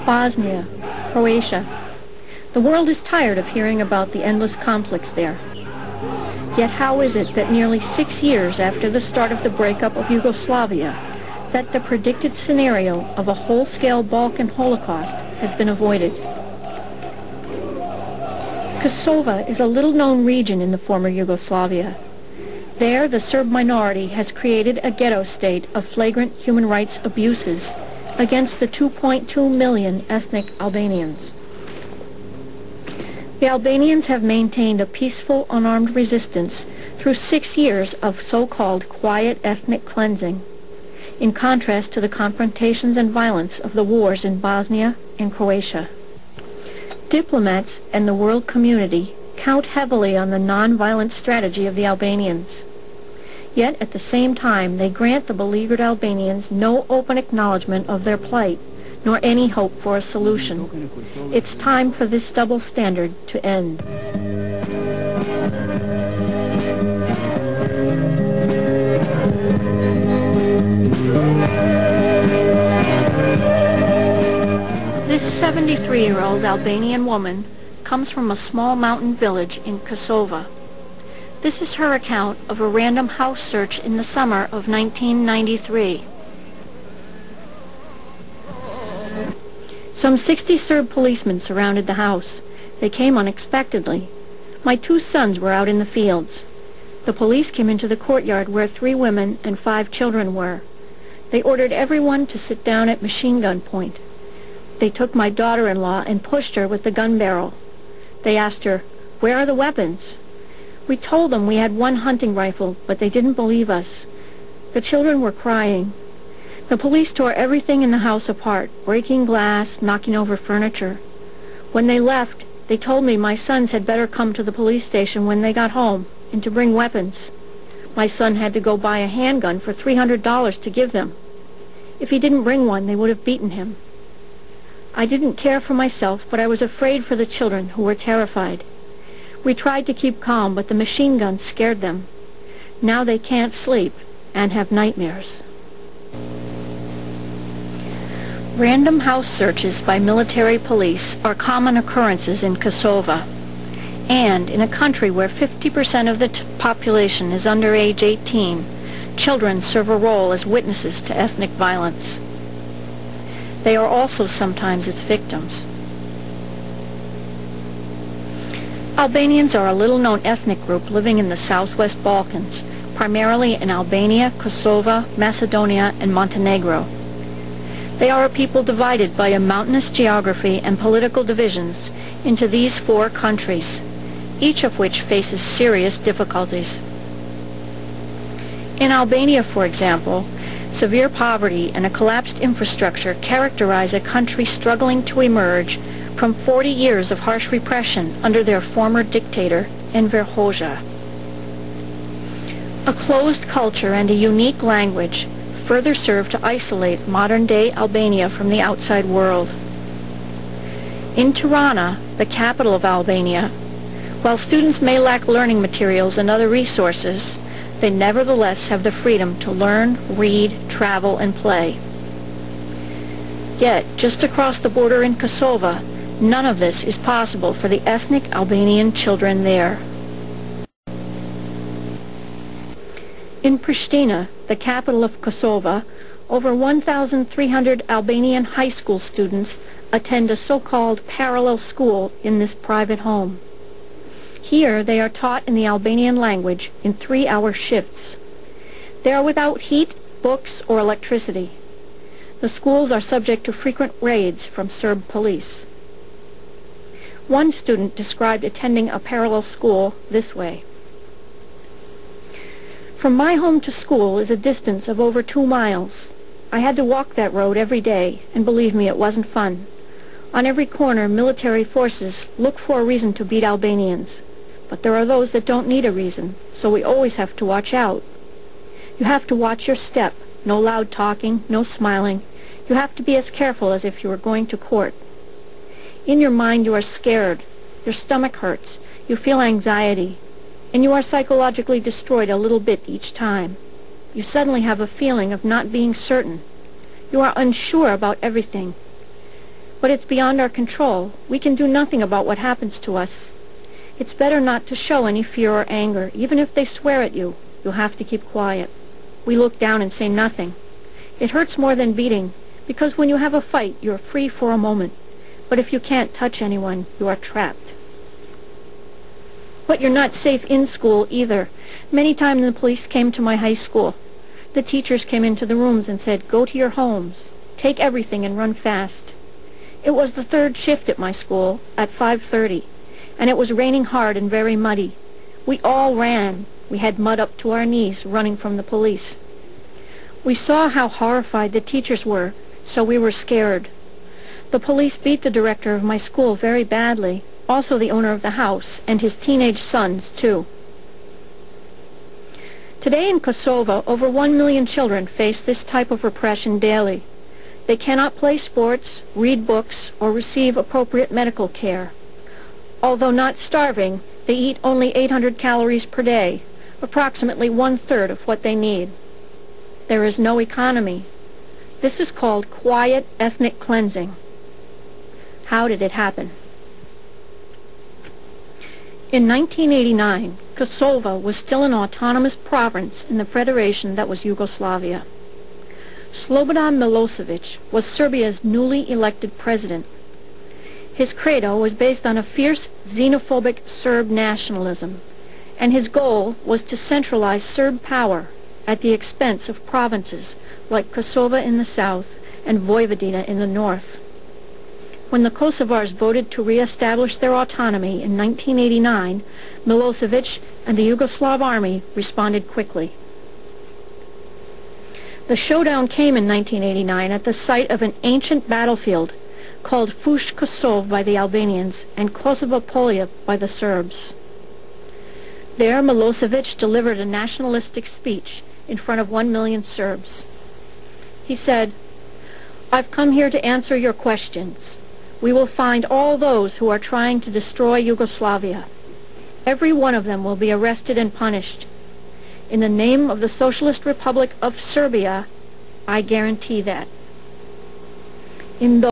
Bosnia, Croatia. The world is tired of hearing about the endless conflicts there. Yet how is it that nearly 6 years after the start of the breakup of Yugoslavia, that the predicted scenario of a whole-scale Balkan Holocaust has been avoided? KOSOVA is a little-known region in the former Yugoslavia. There, the Serb minority has created a ghetto state of flagrant human rights abuses against the 2.2 million ethnic Albanians. The Albanians have maintained a peaceful, unarmed resistance through 6 years of so-called quiet ethnic cleansing, in contrast to the confrontations and violence of the wars in Bosnia and Croatia. Diplomats and the world community count heavily on the non-violent strategy of the Albanians. Yet at the same time they grant the beleaguered Albanians no open acknowledgement of their plight, nor any hope for a solution. It's time for this double standard to end. This 73-year-old Albanian woman comes from a small mountain village in KOSOVA. This is her account of a random house search in the summer of 1993. Some 60 Serb policemen surrounded the house. They came unexpectedly. My 2 sons were out in the fields. The police came into the courtyard where 3 women and 5 children were. They ordered everyone to sit down at machine gun point. They took my daughter-in-law and pushed her with the gun barrel. They asked her, "Where are the weapons?" We told them we had 1 hunting rifle, but they didn't believe us. The children were crying. The police tore everything in the house apart, breaking glass, knocking over furniture. When they left, they told me my sons had better come to the police station when they got home, and to bring weapons. My son had to go buy a handgun for $300 to give them. If he didn't bring one, they would have beaten him. I didn't care for myself, but I was afraid for the children, who were terrified. We tried to keep calm, but the machine guns scared them. Now they can't sleep and have nightmares. Random house searches by military police are common occurrences in KOSOVA, and in a country where 50% of the population is under age 18, children serve a role as witnesses to ethnic violence. They are also sometimes its victims. Albanians are a little-known ethnic group living in the Southwest Balkans, primarily in Albania, Kosovo, Macedonia, and Montenegro. They are a people divided by a mountainous geography and political divisions into these 4 countries, each of which faces serious difficulties. In Albania, for example, severe poverty and a collapsed infrastructure characterize a country struggling to emerge from 40 years of harsh repression under their former dictator, Enver Hoxha. A closed culture and a unique language further serve to isolate modern-day Albania from the outside world. In Tirana, the capital of Albania, while students may lack learning materials and other resources, they nevertheless have the freedom to learn, read, travel, and play. Yet, just across the border in KOSOVA, none of this is possible for the ethnic Albanian children there. In Pristina, the capital of KOSOVA, over 1,300 Albanian high school students attend a so-called parallel school in this private home. Here they are taught in the Albanian language in 3-hour shifts. They are without heat, books, or electricity. The schools are subject to frequent raids from Serb police. One student described attending a parallel school this way. From my home to school is a distance of over 2 miles. I had to walk that road every day, and believe me, it wasn't fun. On every corner, military forces look for a reason to beat Albanians. But there are those that don't need a reason, so we always have to watch out. You have to watch your step, no loud talking, no smiling. You have to be as careful as if you were going to court. In your mind you are scared, your stomach hurts, you feel anxiety, and you are psychologically destroyed a little bit each time. You suddenly have a feeling of not being certain. You are unsure about everything. But it's beyond our control. We can do nothing about what happens to us. It's better not to show any fear or anger. Even if they swear at you, you'll have to keep quiet. We look down and say nothing. It hurts more than beating, because when you have a fight, you're free for a moment. But if you can't touch anyone, you are trapped. But you're not safe in school either. Many times the police came to my high school. The teachers came into the rooms and said, "Go to your homes. Take everything and run fast." It was the third shift at my school at 5:30, and it was raining hard and very muddy. We all ran. We had mud up to our knees running from the police. We saw how horrified the teachers were, so we were scared. The police beat the director of my school very badly, also the owner of the house, and his teenage sons, too. Today in KOSOVA, over 1 million children face this type of repression daily. They cannot play sports, read books, or receive appropriate medical care. Although not starving, they eat only 800 calories per day, approximately 1/3 of what they need. There is no economy. This is called quiet ethnic cleansing. How did it happen? In 1989, KOSOVA was still an autonomous province in the federation that was Yugoslavia. Slobodan Milosevic was Serbia's newly elected president. His credo was based on a fierce xenophobic Serb nationalism, and his goal was to centralize Serb power at the expense of provinces like Kosova in the south and Vojvodina in the north. When the Kosovars voted to re-establish their autonomy in 1989, Milosevic and the Yugoslav army responded quickly. The showdown came in 1989 at the site of an ancient battlefield called Fush Kosov by the Albanians and Kosova Polja by the Serbs. There, Milosevic delivered a nationalistic speech in front of 1 million Serbs. He said, "I've come here to answer your questions. We will find all those who are trying to destroy Yugoslavia. Every one of them will be arrested and punished. In the name of the Socialist Republic of Serbia, I guarantee that." In